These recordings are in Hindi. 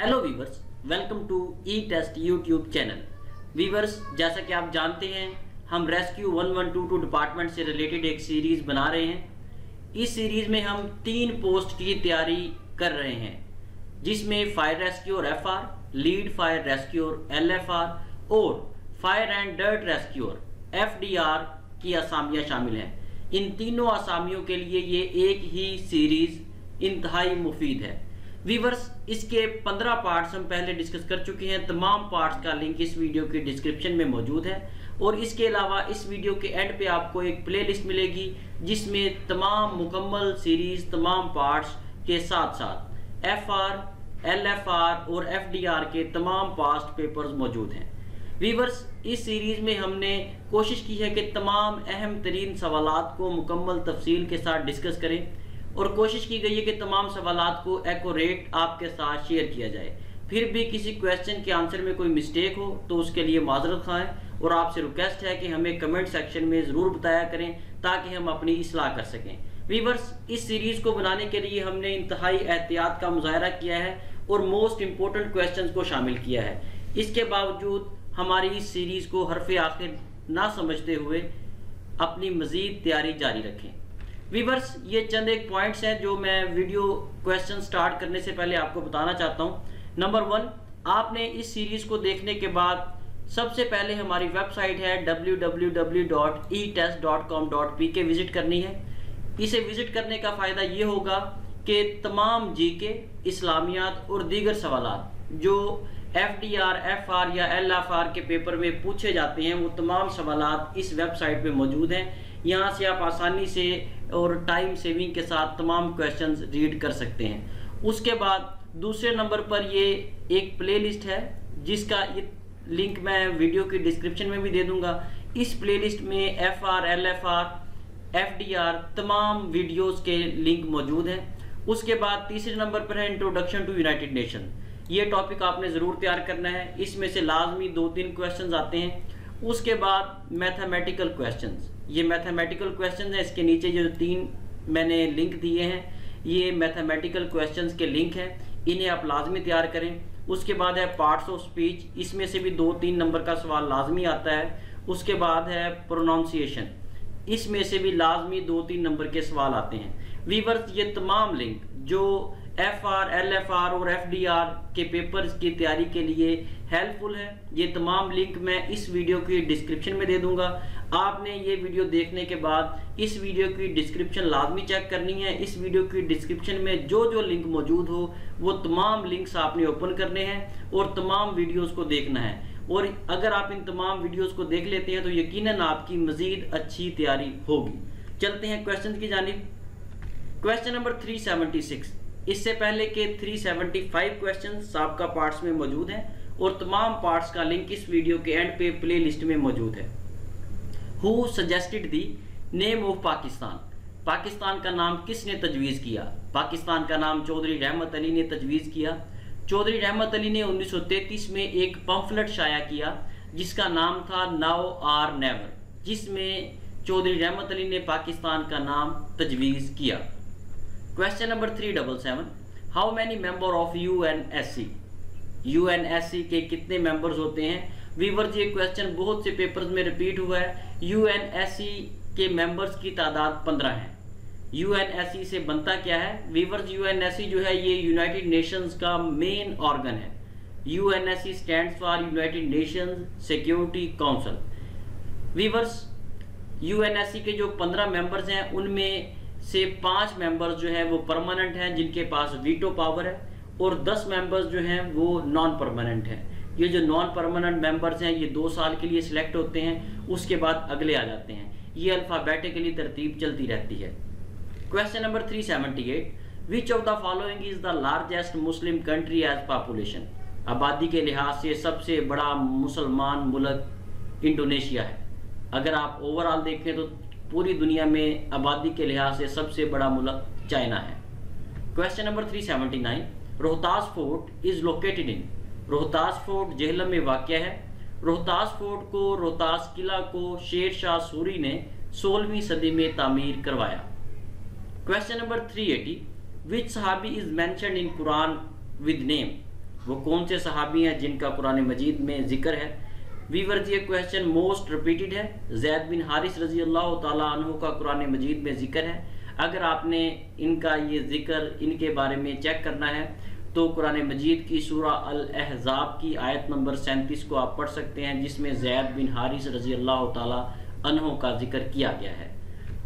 Hello viewers, welcome to E test YouTube channel. Viewers, जैसा कि आप जानते हैं हम रेस्क्यू 1122 डिपार्टमेंट से रिलेटेड एक सीरीज़ बना रहे हैं। इस सीरीज़ में हम 3 पोस्ट की तैयारी कर रहे हैं, जिसमें fire rescuer FR, lead fire rescuer LFR और fire and dirt rescuer FDR की असामियाँ शामिल हैं। इन तीनों असामियों के लिए ये एक ही सीरीज़ इंतहाई मुफीद है। वीवर्स, इसके 15 पार्ट्स हम पहले डिस्कस कर चुके हैं। तमाम पार्ट्स का लिंक इस वीडियो के डिस्क्रिप्शन में मौजूद है और इसके अलावा इस वीडियो के एंड पे आपको एक प्लेलिस्ट मिलेगी जिसमें तमाम मुकम्मल सीरीज़, तमाम पार्ट्स के साथ साथ FR, LFR और FDR के तमाम पास्ट पेपर्स मौजूद हैं। वीवर्स, इस सीरीज़ में हमने कोशिश की है कि तमाम अहम तरीन सवालात को मुकम्मल तफसील के साथ डिस्कस करें और कोशिश की गई है कि तमाम सवालात को एक्यूरेट आपके साथ शेयर किया जाए। फिर भी किसी क्वेश्चन के आंसर में कोई मिस्टेक हो तो उसके लिए माजरत खाएं और आपसे रिक्वेस्ट है कि हमें कमेंट सेक्शन में ज़रूर बताया करें ताकि हम अपनी इस्लाह कर सकें। वीवर्स, इस सीरीज़ को बनाने के लिए हमने इंतहाई एहतियात का मुजाहरा किया है और मोस्ट इम्पोर्टेंट क्वेश्चन को शामिल किया है। इसके बावजूद हमारी इस सीरीज़ को हरफ आखिर ना समझते हुए अपनी मज़ीद तैयारी जारी रखें। वीवर्स, ये चंद एक पॉइंट्स हैं जो मैं वीडियो क्वेश्चन स्टार्ट करने से पहले आपको बताना चाहता हूँ। नंबर 1, आपने इस सीरीज़ को देखने के बाद सबसे पहले हमारी वेबसाइट है www.etest.com.pk विज़िट करनी है। इसे विज़िट करने का फ़ायदा ये होगा कि तमाम GK, इस्लामियात और दीगर सवालात जो FDR, FR या LFR के पेपर में पूछे जाते हैं वो तमाम सवालात इस वेबसाइट पे मौजूद हैं। यहाँ से आप आसानी से और टाइम सेविंग के साथ तमाम क्वेश्चंस रीड कर सकते हैं। उसके बाद दूसरे नंबर पर ये एक प्लेलिस्ट है जिसका ये लिंक मैं वीडियो की डिस्क्रिप्शन में भी दे दूंगा। इस प्लेलिस्ट में FR, LFR, FDR तमाम वीडियोस के लिंक मौजूद हैं। उसके बाद तीसरे नंबर पर है इंट्रोडक्शन टू यूनाइटेड नेशन। ये टॉपिक आपने ज़रूर तैयार करना है, इसमें से लाजमी 2-3 क्वेश्चंस आते हैं। उसके बाद मैथमेटिकल क्वेश्चंस, ये मैथमेटिकल क्वेश्चंस हैं। इसके नीचे जो 3 मैंने लिंक दिए हैं ये मैथमेटिकल क्वेश्चंस के लिंक हैं, इन्हें आप लाजमी तैयार करें। उसके बाद है पार्ट्स ऑफ स्पीच, इसमें से भी 2-3 नंबर का सवाल लाजमी आता है। उसके बाद है प्रोनाउंसिएशन, इसमें से भी लाजमी 2-3 नंबर के सवाल आते हैं। वीवर्स, ये तमाम लिंक जो FR, LFR और FDR के पेपर्स की तैयारी के लिए हेल्पफुल है, ये तमाम लिंक मैं इस वीडियो की डिस्क्रिप्शन में दे दूंगा। आपने ये वीडियो देखने के बाद इस वीडियो की डिस्क्रिप्शन लाजमी चेक करनी है। इस वीडियो की डिस्क्रिप्शन में जो जो लिंक मौजूद हो वो तमाम लिंक्स आपने ओपन करने हैं और तमाम वीडियोज़ को देखना है। और अगर आप इन तमाम वीडियोज़ को देख लेते हैं तो यकीनन आपकी मज़ीद अच्छी तैयारी होगी। चलते हैं क्वेश्चन की जानिब। क्वेश्चन नंबर 376, इससे पहले के 375 क्वेश्चन साबका पार्ट्स में मौजूद हैं और तमाम पार्ट्स का लिंक इस वीडियो के एंड पे प्ले लिस्ट में मौजूद है। Who suggested the name of Pakistan? Pakistan का नाम किसने तजवीज़ किया? पाकिस्तान का नाम चौधरी रहमत अली ने तजवीज़ किया। चौधरी रहमत अली ने 1933 में एक पंफलेट शाया किया जिसका नाम था नाउ आर नेवर, जिसमें चौधरी रहमत अली ने पाकिस्तान का नाम तजवीज़ किया। Question number 377, how many member of UNSC? UNSC के कितने मेंबर्स होते हैं? वीवर्स, ये क्वेश्चन बहुत से पेपर्स में रिपीट हुआ है। UNSC के मेंबर्स की तादाद 15 है। UNSC से बनता क्या है? वीवर्स, UNSC जो है ये यूनाइटेड नेशंस का मेन ऑर्गन है। UNSC stands for United Nations Security Council. Viewers, UNSC के जो 15 मेंबर्स हैं उनमें से 5 मेंबर्स जो हैं वो परमानेंट हैं जिनके पास वीटो पावर है और 10 मेंबर्स जो हैं वो नॉन परमानेंट हैं। ये जो नॉन परमानेंट मेंबर्स हैं ये 2 साल के लिए सिलेक्ट होते हैं, उसके बाद अगले आ जाते हैं। ये अल्फ़ाबेटिकली तरतीब चलती रहती है। Question number 378, which of the following is the largest Muslim country as population? आबादी के लिहाज से सबसे बड़ा मुसलमान मुल्क इंडोनेशिया है। अगर आप ओवरऑल देखें तो पूरी दुनिया में आबादी के लिहाज से सबसे बड़ा मुल्क चाइना है। Question number 379, Rohtas fort is located in? Rohtas fort Jhelum में वाक़ है। रोहतास फोर्ट को, रोहतास किला को शेर शाह सूरी ने 16वीं सदी में तामीर करवाया। क्वेश्चन नंबर 380, विच सहाबी is mentioned in Quran with name? वो कौन से सहाबी हैं जिनका कुरान मजीद में जिक्र है। वीवर्स ये क्वेश्चन मोस्ट रिपीटेड है। ज़ैद बिन हारिस रज़ी अल्लाह ताला अन्हु का कुरान मजीद में जिक्र है। अगर आपने इनका ये जिक्र इनके बारे में चेक करना है तो कुरान मजीद की सूरा अल अहज़ाब की आयत नंबर 37 को आप पढ़ सकते हैं, जिसमें ज़ैद बिन हारिस रज़ी अल्लाह ताला अन्हु का जिक्र किया गया है।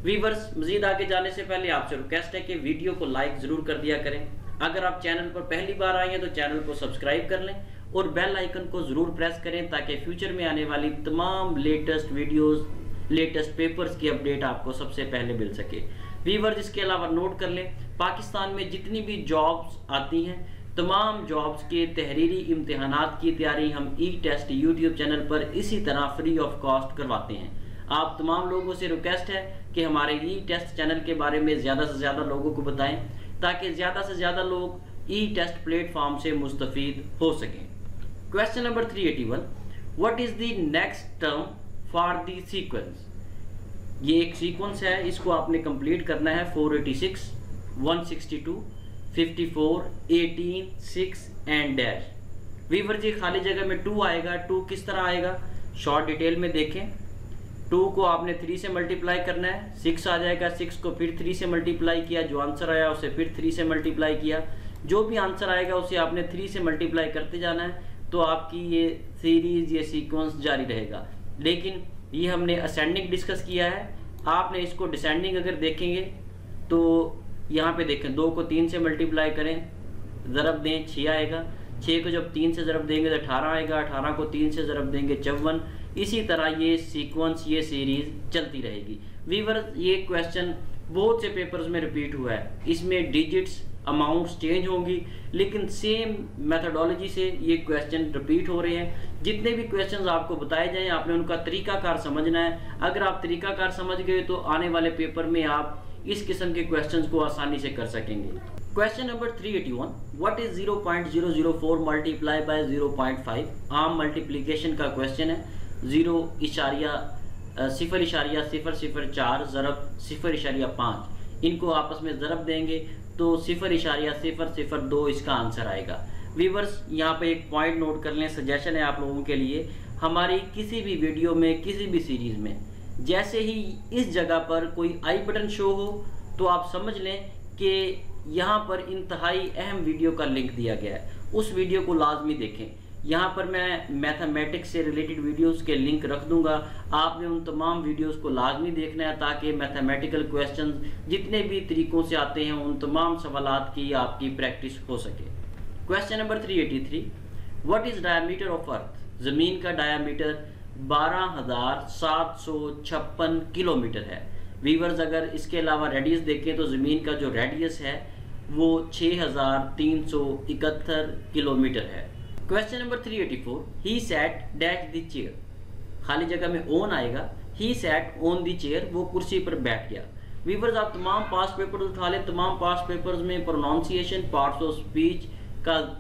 वीवर्स मजीद आगे जाने से पहले आपसे रिक्वेस्ट है कि वीडियो को लाइक ज़रूर कर दिया करें। अगर आप चैनल पर पहली बार आए हैं तो चैनल को सब्सक्राइब कर लें और बेल आइकन को ज़रूर प्रेस करें ताकि फ्यूचर में आने वाली तमाम लेटेस्ट वीडियोस, लेटेस्ट पेपर्स की अपडेट आपको सबसे पहले मिल सके। वीवर्स इसके अलावा नोट कर लें, पाकिस्तान में जितनी भी जॉब्स आती हैं तमाम जॉब्स के तहरीरी इम्तिहानात की तैयारी हम ई टेस्ट यूट्यूब चैनल पर इसी तरह फ्री ऑफ कॉस्ट करवाते हैं। आप तमाम लोगों से रिक्वेस्ट है कि हमारे ई टेस्ट चैनल के बारे में ज़्यादा से ज़्यादा लोगों को बताएं ताकि ज़्यादा से ज़्यादा लोग ई टेस्ट प्लेटफॉर्म से मुस्तफ़ीद हो सकें। Question number 381, what is the next term for the sequence. ये एक सीक्वेंस है, इसको आपने कंप्लीट करना है 486, 162, 54, 18, 6 एंड डैश। वीवर जी खाली जगह में 2 आएगा। 2 किस तरह आएगा शॉर्ट डिटेल में देखें। 2 को आपने 3 से मल्टीप्लाई करना है, 6 आ जाएगा। 6 को फिर 3 से मल्टीप्लाई किया, जो आंसर आया उसे फिर 3 से मल्टीप्लाई किया, जो भी आंसर आएगा उसे आपने 3 से मल्टीप्लाई करते जाना है। तो आपकी ये सीरीज़, ये सीक्वेंस जारी रहेगा। लेकिन ये हमने असेंडिंग डिस्कस किया है, आपने इसको डिसेंडिंग अगर देखेंगे तो यहाँ पे देखें 2 को 3 से मल्टीप्लाई करें, ज़रब दें 6 आएगा। 6 को जब 3 से ज़रब देंगे तो 18 आएगा। 18 को 3 से ज़रब देंगे 54। इसी तरह ये सीक्वेंस, ये सीरीज़ चलती रहेगी। वीवर ये क्वेश्चन बहुत से पेपर्स में रिपीट हुआ है, इसमें डिजिट्स अमाउंट्स चेंज होंगी लेकिन सेम मेथडोलॉजी से ये क्वेश्चन रिपीट हो रहे हैं। जितने भी क्वेश्चंस आपको बताए जाएं आपने उनका तरीकाकार समझना है। अगर आप तरीकाकार समझ गए तो आने वाले पेपर में आप इस किस्म के क्वेश्चंस को आसानी से कर सकेंगे। Question number 381, what is 0.004 multiply by 0.5। आम मल्टीप्लिकेशन का क्वेश्चन है। 0.004 ज़रब 0.5, इनको आपस में ज़रब देंगे तो 0.002 इसका आंसर आएगा। व्यूअर्स यहाँ पे एक पॉइंट नोट कर लें, सजेशन है आप लोगों के लिए। हमारी किसी भी वीडियो में, किसी भी सीरीज़ में जैसे ही इस जगह पर कोई आई बटन शो हो तो आप समझ लें कि यहाँ पर इंतहाई अहम वीडियो का लिंक दिया गया है, उस वीडियो को लाजमी देखें। यहाँ पर मैं मैथमेटिक्स से रिलेटेड वीडियोस के लिंक रख दूंगा, आपने उन तमाम वीडियोस को लाजमी देखना है ताकि मैथमेटिकल क्वेश्चंस जितने भी तरीक़ों से आते हैं उन तमाम सवालात की आपकी प्रैक्टिस हो सके। Question number 383, what is diameter of earth. ज़मीन का डायमीटर 12,756 किलोमीटर है। वीवर्स अगर इसके अलावा रेडियस देखें तो ज़मीन का जो रेडियस है वो 6,371 किलोमीटर है। Question number 384, he sat dash the chair. खाली जगह में ओन आएगा। He sat on the chair, वो कुर्सी पर बैठ गया। वीवर्स आप तमाम पास्ट पेपर्स उठा लें, तमाम पास्ट पेपर्स में प्रोनाउंसिएशन, पार्ट्स ऑफ स्पीच का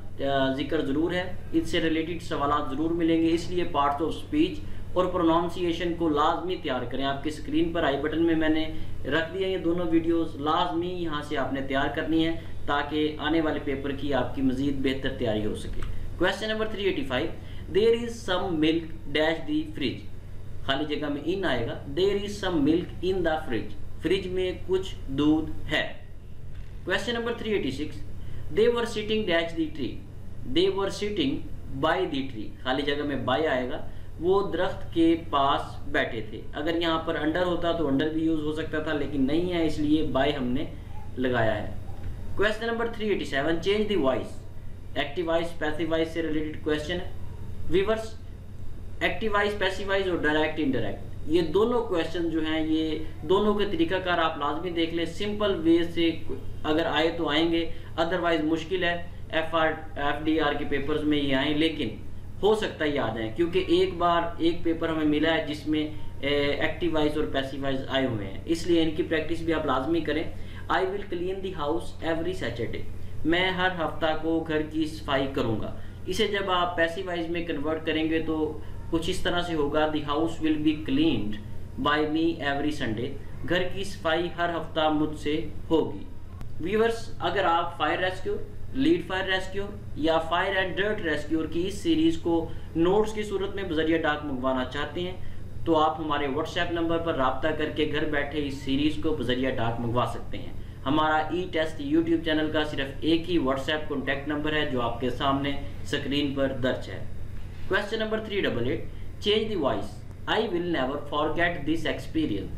जिक्र ज़रूर है, इससे रिलेटेड सवाल ज़रूर मिलेंगे। इसलिए पार्ट्स ऑफ स्पीच और प्रोनाउंसिएशन को लाजमी तैयार करें। आपकी स्क्रीन पर आई बटन में मैंने रख दिया ये दोनों वीडियोस, लाजमी यहाँ से आपने तैयार करनी है ताकि आने वाले पेपर की आपकी मज़ीद बेहतर तैयारी हो सके। Question number 385, there is some milk dash the fridge. खाली जगह में इन आएगा। There is some milk in the fridge, fridge में कुछ दूध है। Question number 386, they were sitting dash the tree. They were sitting by the tree, खाली जगह में बाय आएगा, वो दरख्त के पास बैठे थे। अगर यहाँ पर अंडर होता तो अंडर भी यूज हो सकता था, लेकिन नहीं है इसलिए बाय हमने लगाया है। Question number 387, change the voice. Active voice, passive voice से रिलेटेड क्वेश्चन है। Viewers active voice, passive voice और डायरेक्ट इनडायरेक्ट, ये दोनों क्वेश्चन जो हैं ये दोनों के तरीकाकार आप लाजमी देख लें। सिंपल वे से अगर आए तो आएंगे, अदरवाइज मुश्किल है। FDR के पेपर्स में ये आए, लेकिन हो सकता है याद है क्योंकि एक बार एक पेपर हमें मिला है जिसमें एक्टिव वॉइस और पैसिव वॉइस आए हुए हैं, इसलिए इनकी प्रैक्टिस भी आप लाजमी करें। I will clean the house every Saturday. मैं हर हफ्ता को घर की सफाई करूंगा। इसे जब आप पैसिव वॉइस में कन्वर्ट करेंगे तो कुछ इस तरह से होगा, the house will be cleaned by me every Sunday. घर की सफाई हर हफ्ता मुझसे होगी। व्यूअर्स अगर आप fire rescue, lead fire rescuer या फायर एंड डर्ट रेस्क्यूर की इस सीरीज को नोट्स की सूरत में बजरिया डाक मंगवाना चाहते हैं तो आप हमारे व्हाट्सएप नंबर पर राब्ता करके घर बैठे इस सीरीज को बजरिया डाक मंगवा सकते हैं। हमारा ई टेस्ट यूट्यूब चैनल का सिर्फ एक ही व्हाट्सएप कॉन्टैक्ट नंबर है जो आपके सामने स्क्रीन पर दर्ज है। Question number 388, change the voice. I will never forget this experience.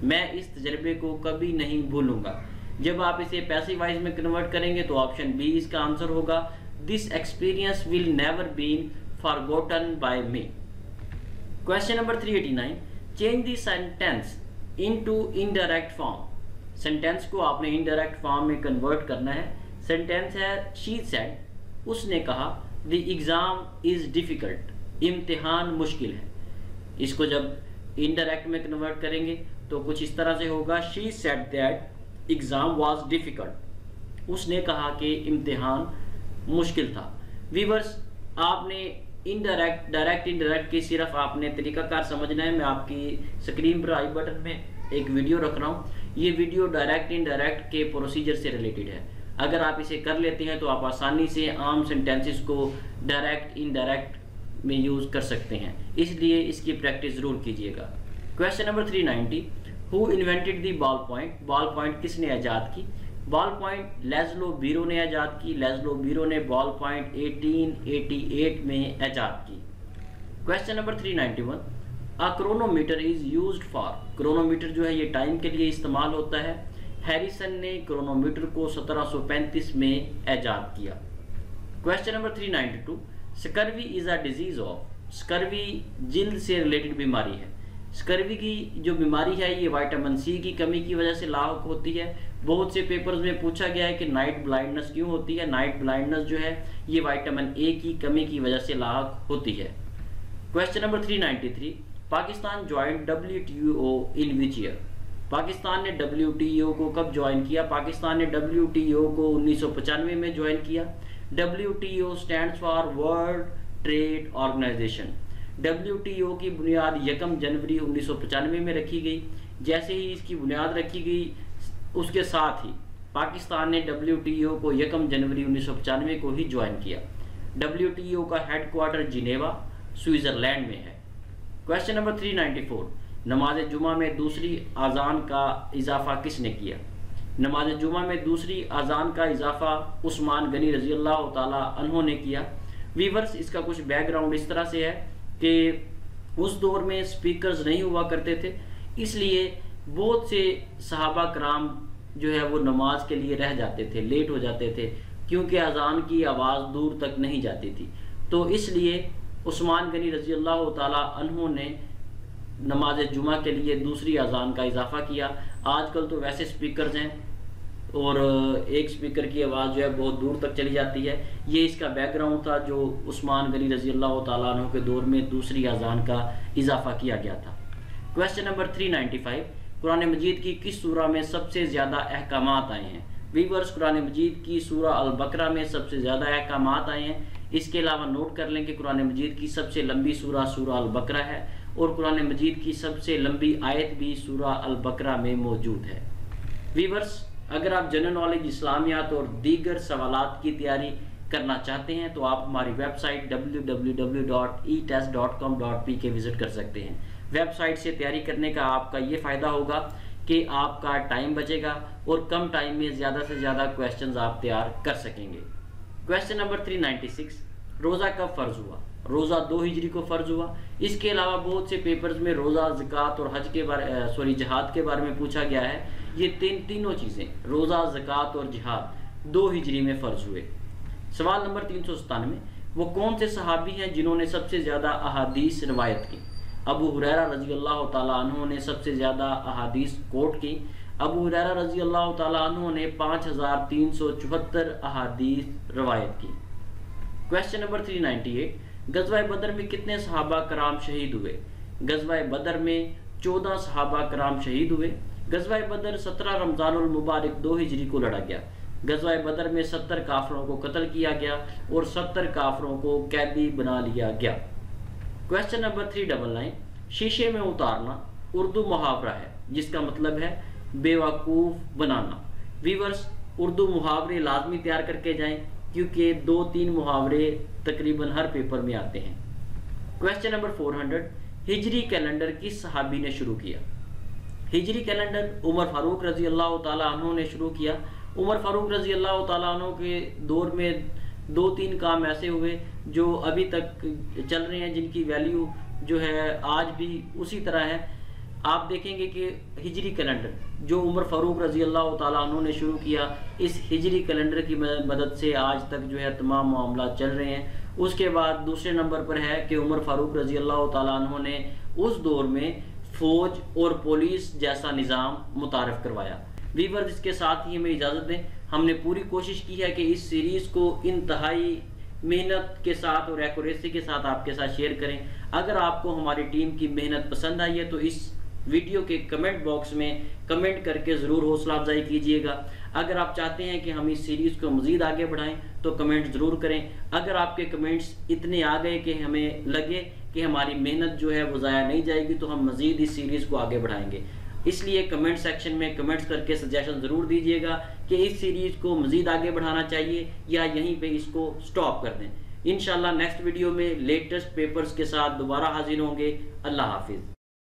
मैं इस तजर्बे को कभी नहीं भूलूंगा। जब आप इसे पैसिव वॉइस में कन्वर्ट करेंगे तो ऑप्शन बी इसका आंसर होगा, this experience will never been forgotten by me. Question number 389, change the sentence into indirect form. Sentence को आपने इनडायरेक्ट फॉर्म में कन्वर्ट करना है। सेंटेंस है शी सेड, उसने कहा, द एग्जाम इज डिफिकल्ट, इम्तिहान मुश्किल है। इसको जब इनडायरेक्ट में कन्वर्ट करेंगे तो कुछ इस तरह से होगा, she said that exam was difficult, उसने कहा कि इम्तिहान मुश्किल था। व्यूअर्स, आपने इनडायरेक्ट, डायरेक्ट, इनडायरेक्ट की सिर्फ आपने तरीकाकार समझना है। मैं आपकी स्क्रीन पर आई बटन में एक वीडियो रख रहा हूँ। ये वीडियो डायरेक्ट इनडायरेक्ट के प्रोसीजर से रिलेटेड है। अगर आप इसे कर लेते हैं तो आप आसानी से आम सेंटेंसेस को डायरेक्ट इनडायरेक्ट में यूज कर सकते हैं, इसलिए इसकी प्रैक्टिस जरूर कीजिएगा। Question number 390, who invented the ball point. Ball point किसने ईजाद की? बॉल पॉइंट लेज़लो बीरो ने ईजाद की। लेज़लो बीरो ने बॉल पॉइंट 1888 में ईजाद की। Question number 391, a chronometer is used for. Chronometer जो है ये टाइम के लिए इस्तेमाल होता है। हैरिसन ने क्रोनोमीटर को 1735 में ईजाद किया। Question number 392, scurvy is a disease of. Scurvy जिल्द से रिलेटेड बीमारी है। स्कर्वी की जो बीमारी है ये विटामिन सी की कमी की वजह से लाक होती है। बहुत से पेपर्स में पूछा गया है कि नाइट ब्लाइंडनेस क्यों होती है। नाइट ब्लाइंडनेस जो है ये विटामिन ए की कमी की वजह से लाक होती है। Question number 393, Pakistan joint WTO in which year. Pakistan ने WTO को कब ज्वाइन किया? पाकिस्तान ने WTO को 1995 में ज्वाइन किया। WTO stands for World Trade Organization. WTO की बुनियाद 1 जनवरी 1995 में रखी गई। जैसे ही इसकी बुनियाद रखी गई उसके साथ ही पाकिस्तान ने WTO को 1 जनवरी 1995 को ही ज्वाइन किया। WTO का हेडक्वार्टर जिनेवा, स्विट्जरलैंड में है। क्वेश्चन नंबर 394, नमाज जुमा में दूसरी आज़ान का इजाफा किसने किया? नमाज जुमा में दूसरी आज़ान का इजाफा उस्मान गनी रजी अल्लाह तआला अन्हु ने किया। वीवर्स, इसका कुछ बैकग्राउंड इस तरह से है कि उस दौर में स्पीकर्स नहीं हुआ करते थे, इसलिए बहुत से सहाबा कराम जो है वो नमाज के लिए रह जाते थे, लेट हो जाते थे, क्योंकि अजान की आवाज़ दूर तक नहीं जाती थी। तो इसलिए उस्मान गनी रजी अल्लाह तआला अन्हु ने नमाज जुमा के लिए दूसरी अजान का इजाफा किया। आजकल तो वैसे स्पीकर्स हैं और एक स्पीकर की आवाज़ जो है बहुत दूर तक चली जाती है। ये इसका बैकग्राउंड था जो उस्मान गनी रजी अल्लाह तआला अन्हु के दौर में दूसरी अजान का इजाफा किया गया था। क्वेश्चन नंबर 395, कुरान मजीद की किस सूरा में सबसे ज़्यादा अहकामात आए हैं? वीवर्स, कुरान मजीद की सूरा अल बकरा में सबसे ज़्यादा अहकामात आए हैं। इसके अलावा नोट कर लें कि कुरान मजीद की सबसे लंबी सूरा सूरा अल बकरा है और कुरान मजीद की सबसे लंबी आयत भी सूरा अल बकरा में मौजूद है। वीवर्स, अगर आप जनरल नॉलेज, इस्लामियात और दीगर सवालात की तैयारी करना चाहते हैं तो आप हमारी वेबसाइट www.etest.com.pk विजिट कर सकते हैं। वेबसाइट से तैयारी करने का आपका ये फ़ायदा होगा कि आपका टाइम बचेगा और कम टाइम में ज़्यादा से ज़्यादा क्वेश्चंस आप तैयार कर सकेंगे। क्वेश्चन नंबर 396, रोज़ा कब फ़र्ज हुआ? रोज़ा 2 हिजरी को फ़र्ज हुआ। इसके अलावा बहुत से पेपर्स में रोज़ा, ज़कात और हज के बारे जिहाद के बारे में पूछा गया है। ये तीनों चीज़ें, रोज़ा, ज़कात और जिहाद, 2 हिजरी में फ़र्ज हुए। सवाल नंबर 397, वो कौन से सहाबी हैं जिन्होंने सबसे ज़्यादा अहादीस रवायत की? अबू हुरैरा रज़ी अल्लाह तआला अन्हु ने सबसे ज़्यादा अहादीस कोट की। अबू हुरैरा रज़ी अल्लाह तआला अन्हु ने 5374 अहादीस रवायत की। क्वेश्चन नंबर 398, गज़वा बदर में कितने सहाबा कराम शहीद हुए? गज़वा बदर में 14 सहाबा कराम शहीद हुए। गज़वा बदर 17 रमज़ानुल मुबारक 2 हिजरी को लड़ा गया। गज़वा बदर में 70 काफिरों को कत्ल किया गया और 70 काफिरों को कैदी बना लिया गया। क्वेश्चन नंबर 399, शीशे में उतारना उर्दू मुहावरा है जिसका मतलब है बेवकूफ़ बनाना। वीवर्स, उर्दू मुहावरे लाजमी तैयार करके जाएं क्योंकि 2-3 मुहावरे तकरीबन हर पेपर में आते हैं। क्वेश्चन नंबर 400, हिजरी कैलेंडर किस सहाबी ने शुरू किया? हिजरी कैलेंडर उमर फारूक रजी अल्लाह ताला अन्हु ने शुरू किया। उमर फारूक रजी अल्लाह ताला अन्हु के दौर में 2-3 काम ऐसे हुए जो अभी तक चल रहे हैं, जिनकी वैल्यू जो है आज भी उसी तरह है। आप देखेंगे कि हिजरी कैलेंडर जो उमर फारूक रजी अल्लाह ताला अन्हु ने शुरू किया, इस हिजरी कैलेंडर की मदद से आज तक जो है तमाम मामला चल रहे हैं। उसके बाद दूसरे नंबर पर है कि उमर फारूक रजी अल्लाह ताला अन्हु ने उस दौर में फ़ौज और पुलिस जैसा निज़ाम मुतारफ़ करवाया। वीवर्स, इसके साथ ही हमें इजाज़त दें। हमने पूरी कोशिश की है कि इस सीरीज़ को इंतहाई मेहनत के साथ और एक्यूरेसी के साथ आपके साथ शेयर करें। अगर आपको हमारी टीम की मेहनत पसंद आई है तो इस वीडियो के कमेंट बॉक्स में कमेंट करके ज़रूर हौसला अफजाई कीजिएगा। अगर आप चाहते हैं कि हम इस सीरीज़ को मज़ीद आगे बढ़ाएं तो कमेंट ज़रूर करें। अगर आपके कमेंट्स इतने आ गए कि हमें लगे कि हमारी मेहनत जो है वो ज़ाया नहीं जाएगी तो हम मज़ीद इस सीरीज़ को आगे बढ़ाएंगे। इसलिए कमेंट सेक्शन में कमेंट्स करके सजेशन ज़रूर दीजिएगा कि इस सीरीज़ को मज़ीद आगे बढ़ाना चाहिए या यहीं पे इसको स्टॉप कर दें। इंशाल्लाह नेक्स्ट वीडियो में लेटेस्ट पेपर्स के साथ दोबारा हाजिर होंगे। अल्लाह हाफिज़।